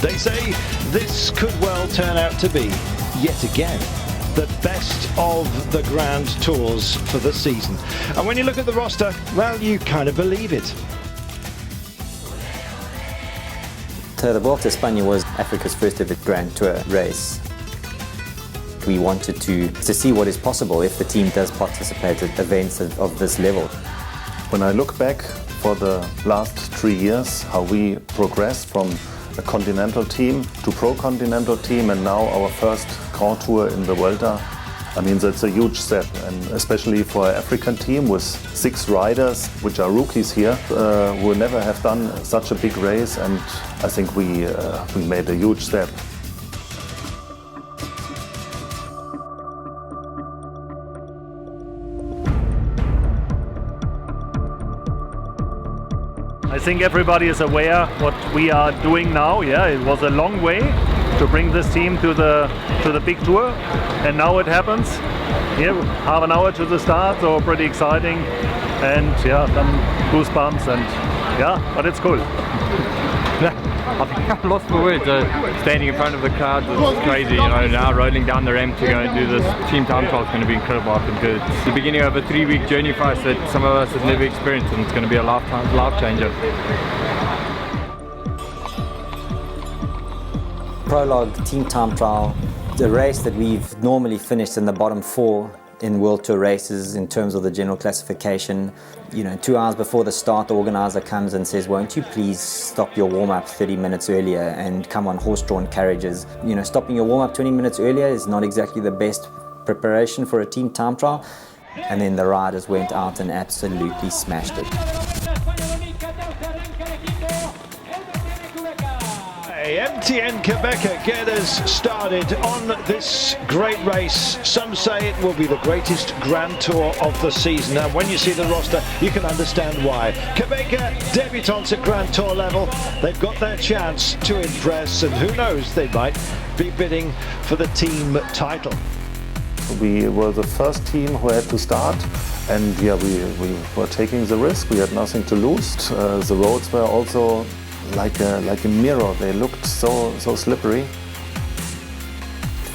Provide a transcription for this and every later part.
They say this could well turn out to be, yet again, the best of the Grand Tours for the season. And when you look at the roster, well, you kind of believe it. So the Vuelta a España was Africa's first ever Grand Tour race. We wanted to see what is possible if the team does participate at events of this level. When I look back for the last 3 years, how we progressed from a continental team to Pro Continental Team and now our first Grand Tour in the Vuelta, I mean, that's a huge step, and especially for an African team with 6 riders, which are rookies here, who never have done such a big race, and I think we made a huge step. I think everybody is aware what we are doing now. Yeah, it was a long way to bring this team to the big tour, and now it happens. Yeah, half an hour to the start, so pretty exciting, and yeah, some goosebumps, and yeah, but it's cool. I think I've lost my words. Standing in front of the crowd was crazy, you know. Now rolling down the ramp to go and do this team time trial is going to be incredible. I think it's the beginning of a 3-week journey for us that some of us have never experienced, and it's going to be a life changer. Prologue team time trial, the race that we've normally finished in the bottom 4 in World Tour races in terms of the general classification. You know, 2 hours before the start, the organizer comes and says, won't you please stop your warm-up 30 minutes earlier and come on horse-drawn carriages. You know, stopping your warm-up 20 minutes earlier is not exactly the best preparation for a team time trial. And then the riders went out and absolutely smashed it. MTN Qhubeka get us started on this great race. Some say it will be the greatest Grand Tour of the season, and when you see the roster you can understand why. Qhubeka debutants at Grand Tour level, they've got their chance to impress, and who knows, they might be bidding for the team title. We were the first team who had to start, and yeah, we were taking the risk. We had nothing to lose. The roads were also like a mirror. They looked so slippery.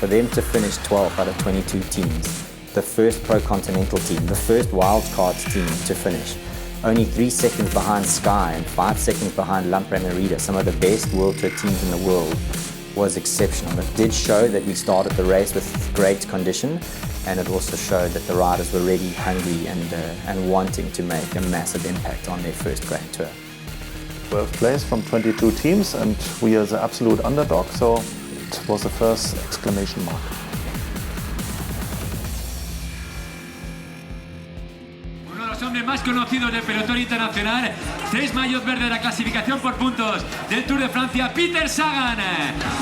For them to finish 12th out of 22 teams, the first Pro Continental team, the first wildcards team to finish, only 3 seconds behind Sky and 5 seconds behind Lampre Merida, some of the best World Tour teams in the world, was exceptional. It did show that we started the race with great condition, and it also showed that the riders were really hungry and wanting to make a massive impact on their first Grand Tour. 12th place from 22 teams, and we are the absolute underdog, so it was the first exclamation mark. Uno de los hombres más conocidos del pelotón internacional, 3 maillots verdes de la clasificación por puntos del Tour de Francia, Peter Sagan,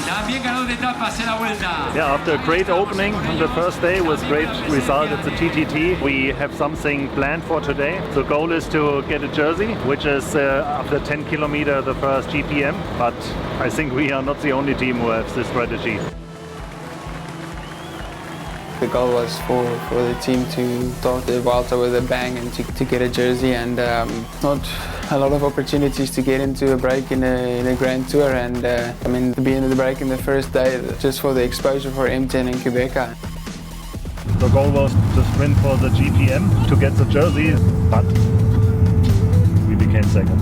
también ganador de etapas en la Vuelta. Yeah, after a great opening on the first day with great result at the TTT, we have something planned for today. The goal is to get a jersey, which is after 10 kilometers the first GPM, but I think we are not the only team who has this strategy. The goal was for the team to start the Vuelta with a bang and to get a jersey, and not a lot of opportunities to get into a break in a Grand Tour, and I mean, to be in the break in the first day just for the exposure for MTN and Qhubeka. The goal was to sprint for the GPM to get the jersey, but we became second.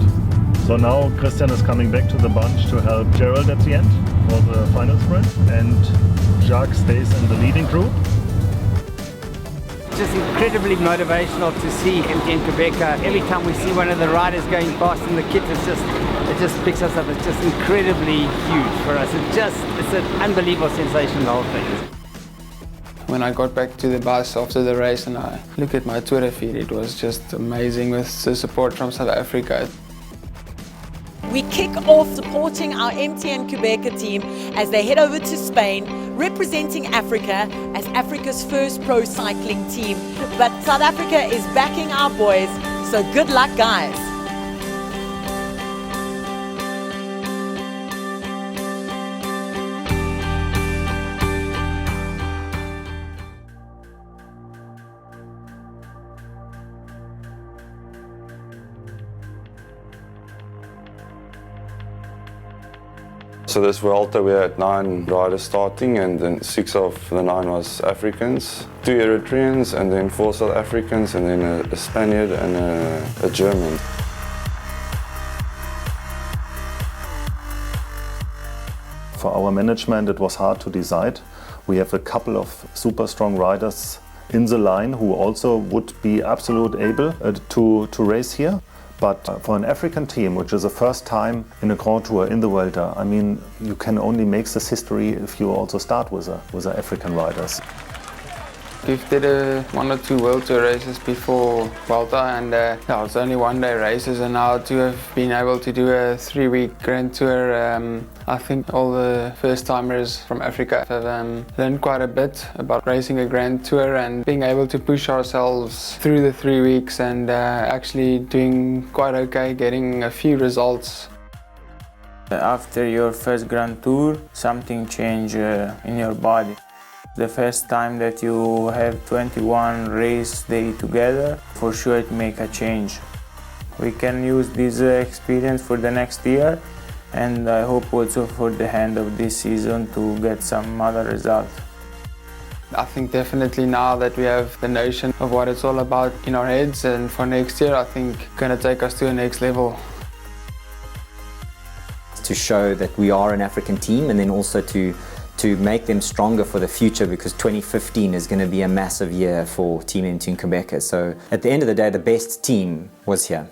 So now Christian is coming back to the bunch to help Gerald at the end for the final sprint, and Jacques stays in the leading group. Just incredibly motivational to see MTN Qhubeka. Every time we see one of the riders going past in the kit, it just picks us up. It's just incredibly huge for us. It's an unbelievable sensation, the whole thing. When I got back to the bus after the race and I looked at my Twitter feed, it was just amazing with the support from South Africa. We kick off supporting our MTN Qhubeka team as they head over to Spain, representing Africa as Africa's first pro cycling team. But South Africa is backing our boys, so good luck, guys. So this Vuelta we had 9 riders starting, and then 6 of the 9 was Africans, 2 Eritreans, and then 4 South Africans, and then a Spaniard and a German. For our management, it was hard to decide. We have a couple of super strong riders in the line who also would be absolutely able to race here. But for an African team, which is the first time in a Grand Tour in the Vuelta, I mean, you can only make this history if you also start with the African riders. We've did 1 or 2 World Tour races before Vuelta, and yeah, it's only one-day races, and now to have been able to do a 3-week Grand Tour, I think all the first-timers from Africa have learned quite a bit about racing a Grand Tour and being able to push ourselves through the 3 weeks and actually doing quite okay, getting a few results. After your first Grand Tour, something changed in your body. The first time that you have 21 race days together, for sure it make a change. We can use this experience for the next year, and I hope also for the end of this season to get some other results. I think definitely now that we have the notion of what it's all about in our heads, and for next year I think it's going to take us to the next level. To show that we are an African team, and then also to make them stronger for the future, because 2015 is going to be a massive year for Team MTN Qhubeka. So at the end of the day, the best team was here.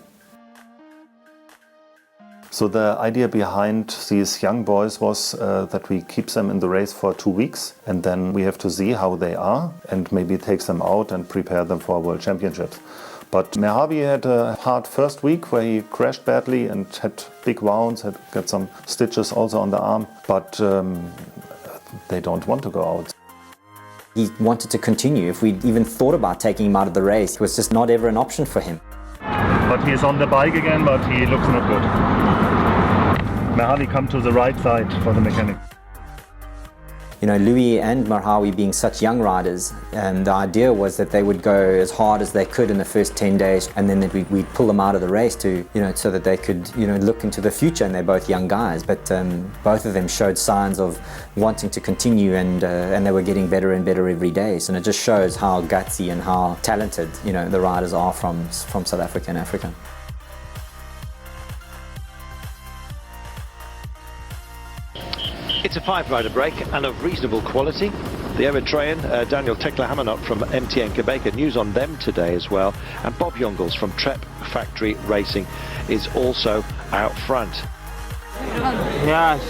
So the idea behind these young boys was that we keep them in the race for 2 weeks, and then we have to see how they are and maybe take them out and prepare them for World Championships. But Merhavi had a hard first week where he crashed badly and had big wounds, had got some stitches also on the arm, but they don't want to go out. He wanted to continue. If we even thought about taking him out of the race, it was just not ever an option for him. But he is on the bike again, but he looks not good. Merhavi come to the right side for the mechanic. You know, Louis and Merhavi being such young riders, the idea was that they would go as hard as they could in the first 10 days, and then we'd pull them out of the race to, you know, so that they could, you know, look into the future. And they're both young guys, but both of them showed signs of wanting to continue, and they were getting better and better every day. So it just shows how gutsy and how talented, you know, the riders are from South Africa and Africa. It's a 5-rider break and of reasonable quality. The Eritrean Daniel Tekla-Hamanot from MTN Qhubeka, news on them today as well. And Bob Jongels from Trep Factory Racing is also out front. Yes,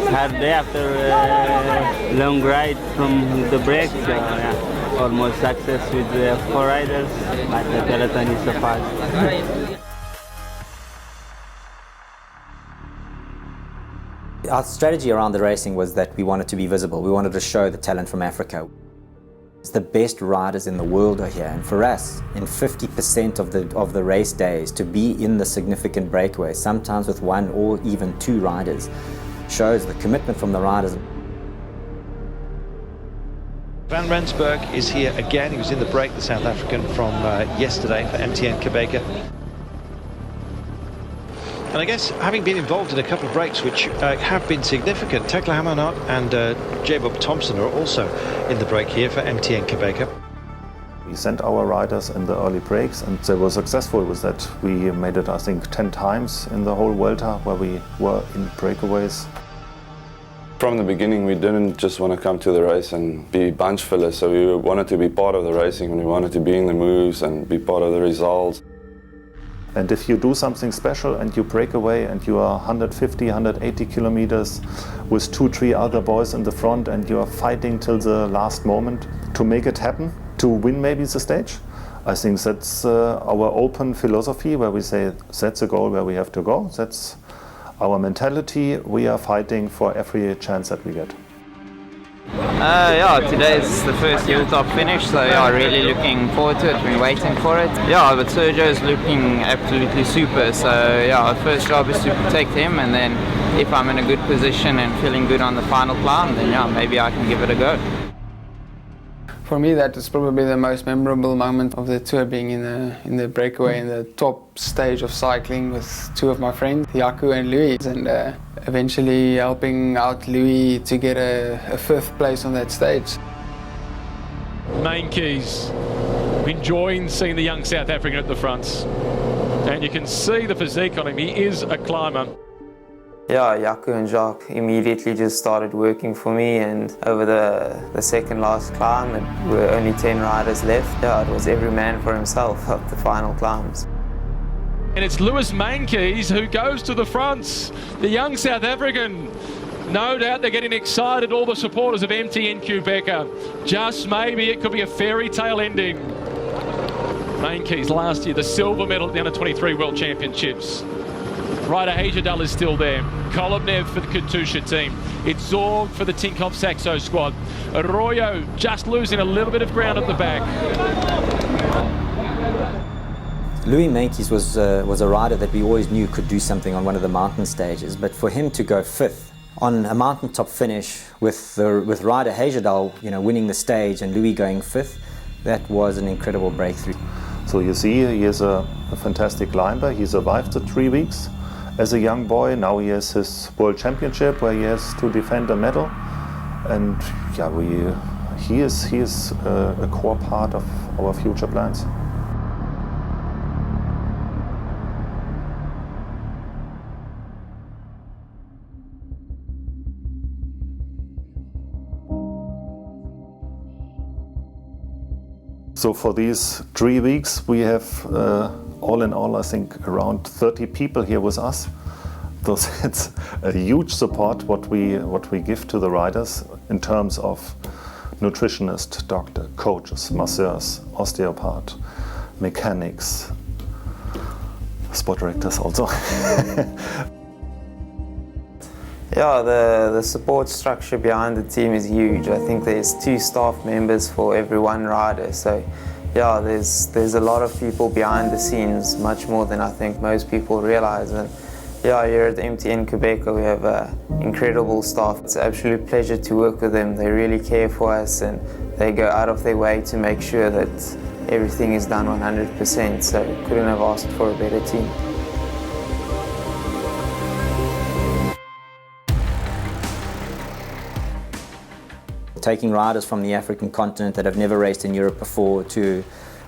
hard day after a long ride from the break. Yeah, almost success with the 4 riders, but the peloton is so fast. Our strategy around the racing was that we wanted to be visible. We wanted to show the talent from Africa. The best riders in the world are here, and for us, in 50% of the race days, to be in the significant breakaway, sometimes with 1 or even 2 riders, shows the commitment from the riders. Van Rensburg is here again. He was in the break, the South African from yesterday for MTN Qhubeka. And I guess, having been involved in a couple of breaks which have been significant, Tekla-Hamanot and Jacob Thompson are also in the break here for MTN Qhubeka. We sent our riders in the early breaks, and they were successful with that. We made it, I think, 10 times in the whole Vuelta where we were in breakaways. From the beginning, we didn't just want to come to the race and be bunch fillers, so we wanted to be part of the racing, and we wanted to be in the moves and be part of the results. And if you do something special and you break away and you are 150, 180 kilometers with 2-3 other boys in the front, and you are fighting till the last moment to make it happen, to win maybe the stage, I think that's our open philosophy, where we say that's the goal where we have to go. That's our mentality. We are fighting for every chance that we get. Yeah, today is the first hilltop finish, so yeah, really looking forward to it. Been waiting for it. Yeah, but Sergio is looking absolutely super, so yeah, our first job is to protect him, and then if I'm in a good position and feeling good on the final climb, then yeah, maybe I can give it a go. For me, that is probably the most memorable moment of the tour, being in the breakaway in the top stage of cycling with two of my friends, Jaco and Louis, and eventually helping out Louis to get a 5th place on that stage. Main keys, enjoying seeing the young South African at the front, and you can see the physique on him. He is a climber. Yeah, Jaco and Jacques immediately just started working for me, and over the second last climb, there were only 10 riders left. Yeah, it was every man for himself up the final climbs. And it's Lewis Mainkeys who goes to the front, the young South African. No doubt they're getting excited, all the supporters of MTN Qhubeka. Just maybe it could be a fairy tale ending. Mainkeys last year, the silver medal at the Under-23 World Championships. Ryder Hagedal is still there. Kolobnev for the Katusha team. It's Zorg for the Tinkoff Saxo squad. Arroyo just losing a little bit of ground at the back. Louis Mainkeys was a rider that we always knew could do something on one of the mountain stages, but for him to go 5th on a mountaintop finish with Ryder Hagedal, winning the stage and Louis going 5th, that was an incredible breakthrough. So you see, he is a fantastic climber. He survived the 3 weeks as a young boy. Now he has his World Championship where he has to defend a medal, and yeah, he is a core part of our future plans. So for these 3 weeks, we have all in all, I think, around 30 people here with us. So it's a huge support what we give to the riders in terms of nutritionist, doctor, coaches, masseurs, osteopath, mechanics, sport directors also. Yeah, the support structure behind the team is huge. I think there's 2 staff members for every 1 rider. So yeah, there's a lot of people behind the scenes, much more than I think most people realize. And yeah, here at MTN Qhubeka we have an incredible staff. It's an absolute pleasure to work with them. They really care for us and they go out of their way to make sure that everything is done 100%. So couldn't have asked for a better team. Taking riders from the African continent that have never raced in Europe before to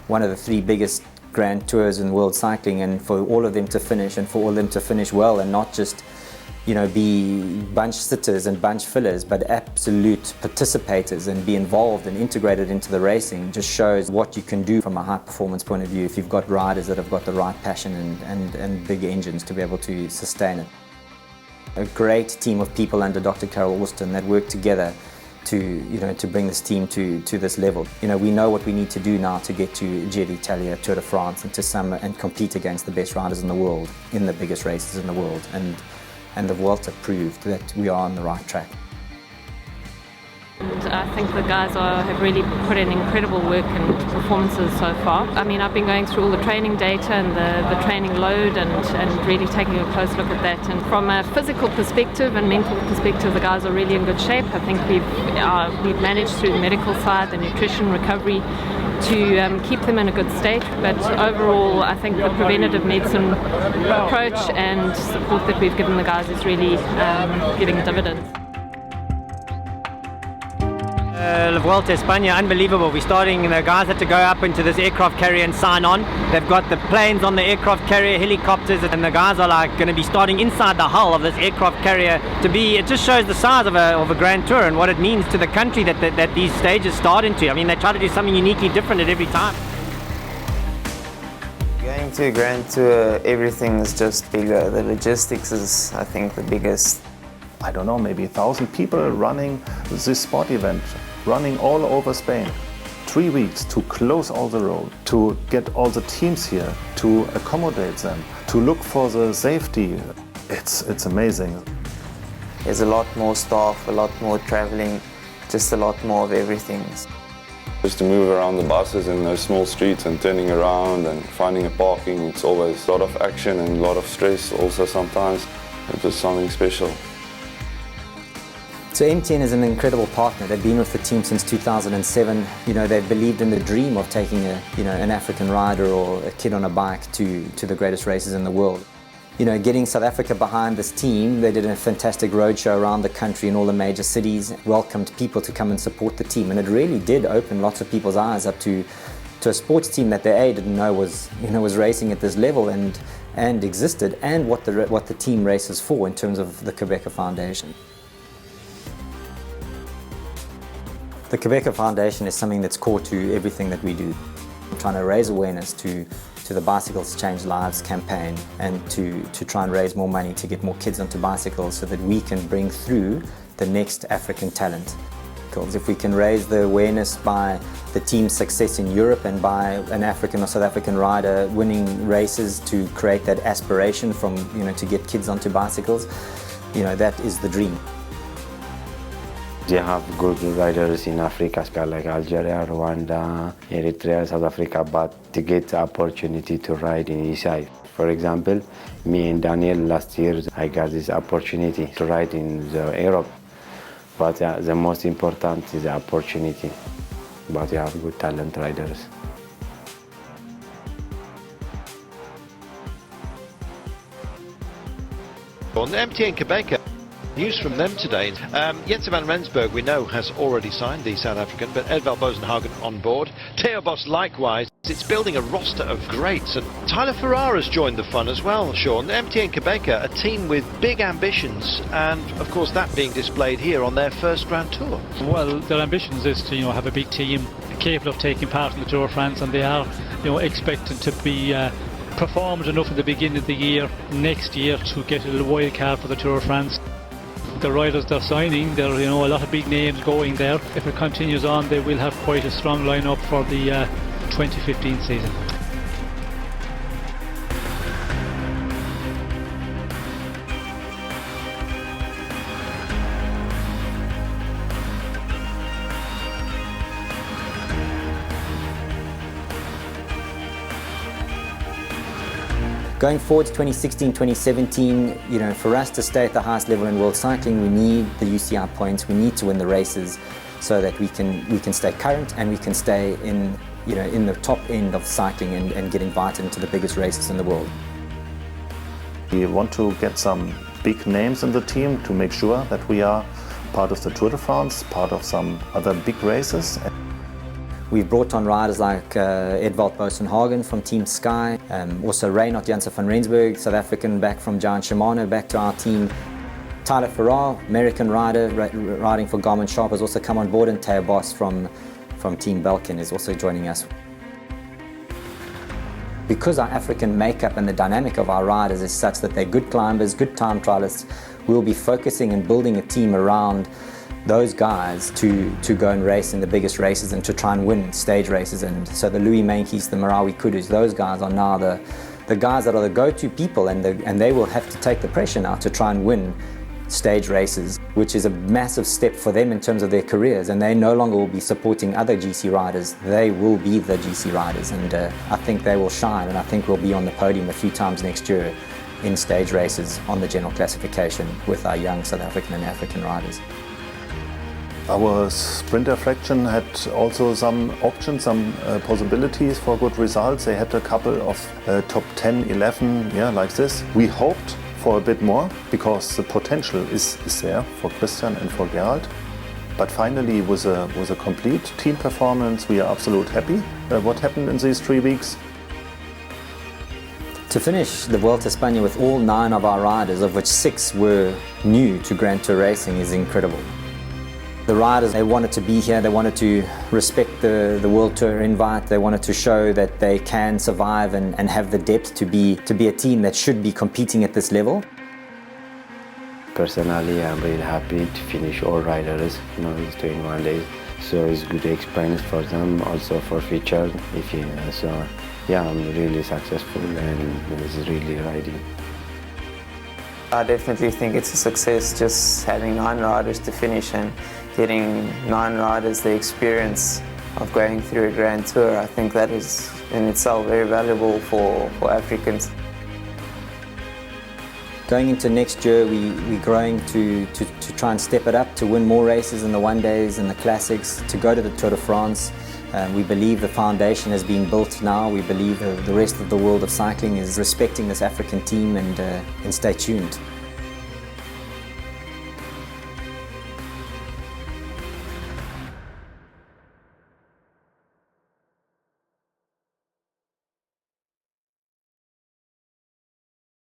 one of the 3 biggest grand tours in world cycling, and for all of them to finish, and for all of them to finish well, and not just be bunch sitters and bunch fillers, but absolute participators and be involved and integrated into the racing, just shows what you can do from a high performance point of view if you've got riders that have got the right passion and big engines to be able to sustain it. A great team of people under Dr. Carol Austin that work together to bring this team to this level. We know what we need to do now to get to Giro d'Italia, Tour de France, and compete against the best riders in the world, in the biggest races in the world. And the Vuelta proved that we are on the right track. And I think the guys have really put in incredible work and performances so far. I mean, I've been going through all the training data and the training load and really taking a close look at that. And from a physical perspective and mental perspective, the guys are really in good shape. I think we've managed through the medical side, the nutrition recovery, to keep them in a good state. But overall, I think the preventative medicine approach and support that we've given the guys is really giving dividends. La Vuelta a España, unbelievable. We're starting, the guys had to go up into this aircraft carrier and sign on. They've got the planes on the aircraft carrier, helicopters, and the guys are going to be starting inside the hull of this aircraft carrier. It just shows the size of a Grand Tour and what it means to the country that these stages start into. I mean, they try to do something uniquely different at every time. Going to a Grand Tour, everything is just bigger. The logistics is, I think, the biggest. I don't know, maybe 1,000 people running this sport event, running all over Spain. 3 weeks to close all the road, to get all the teams here, to accommodate them, to look for the safety. It's amazing. There's a lot more staff, a lot more traveling, just a lot more of everything. Just to move around the buses in those small streets and turning around and finding a parking, it's always a lot of action and a lot of stress also sometimes. It's just something special. So MTN is an incredible partner. They've been with the team since 2007. They've believed in the dream of taking an African rider or a kid on a bike to the greatest races in the world. Getting South Africa behind this team, they did a fantastic roadshow around the country in all the major cities, welcomed people to come and support the team, and it really did open lots of people's eyes up to a sports team that they didn't know was racing at this level and existed, and what the team races for in terms of the Qhubeka Foundation. The Qhubeka Foundation is something that's core to everything that we do. We're trying to raise awareness to the Bicycles Change Lives campaign, and to try and raise more money to get more kids onto bicycles so that we can bring through the next African talent. If we can raise the awareness by the team's success in Europe and by an African or South African rider winning races to create that aspiration from, to get kids onto bicycles, that is the dream. They have good riders in Africa, like Algeria, Rwanda, Eritrea, South Africa, but to get the opportunity to ride in ECI. For example, me and Daniel last year, I got this opportunity to ride in Europe. But the most important is the opportunity. But you have good talent riders. On the MTN Qhubeka, news from them today. Jens van Rensburg, we know, has already signed, the South African, but Edvald Bosenhagen on board. Theo Bos likewise. It's building a roster of greats, and Tyler Ferrara's joined the fun as well, Sean. MTN Qhubeka, a team with big ambitions, and of course that being displayed here on their first Grand Tour. Well, their ambitions is to have a big team capable of taking part in the Tour of France, and they are expecting to be performed enough at the beginning of the year next year to get a wild card for the Tour of France. The riders they're signing, there are a lot of big names going there. If it continues on, they will have quite a strong lineup for the 2015 season. Going forward to 2016, 2017, for us to stay at the highest level in world cycling, we need the UCI points. We need to win the races so that we can stay current and we can stay in the top end of cycling and get invited into the biggest races in the world. We want to get some big names in the team to make sure that we are part of the Tour de France, part of some other big races. We've brought on riders like Edvald Bosenhagen from Team Sky, also Reinout Janse van Rensburg, South African, back from Giant Shimano, back to our team. Tyler Ferrara, American rider, riding for Garmin Sharp, has also come on board, and Theo Bos from Team Belkin is also joining us. Because our African makeup and the dynamic of our riders is such that they're good climbers, good time trialists, we'll be focusing and building a team around those guys to go and race in the biggest races and to try and win stage races. And so the Louis Meintjes, the Marawi Kudus, those guys are now the guys that are the go-to people, and they will have to take the pressure now to try and win stage races, which is a massive step for them in terms of their careers, and they no longer will be supporting other GC riders. They will be the GC riders, and I think they will shine, and I think we'll be on the podium a few times next year in stage races on the general classification with our young South African and African riders. Our sprinter fraction had also some options, some possibilities for good results. They had a couple of top 10, 11, like this. We hoped for a bit more because the potential is there for Christian and for Gerald. But finally, it was a complete team performance. We are absolutely happy what happened in these 3 weeks. To finish the Vuelta a España with all 9 of our riders, of which 6 were new to Grand Tour racing, is incredible. The riders, they wanted to be here, they wanted to respect the World Tour invite, they wanted to show that they can survive and have the depth to be a team that should be competing at this level. Personally, I'm really happy to finish all riders, it's 21 days. So it's good experience for them, also for future. I'm really successful and it's really riding. I definitely think it's a success just having 9 riders to finish and getting 9 riders the experience of going through a Grand Tour. I think that is in itself very valuable for Africans. Going into next year, we're growing to try and step it up, to win more races in the one days and the classics, to go to the Tour de France. We believe the foundation has been built now. We believe the rest of the world of cycling is respecting this African team, and stay tuned.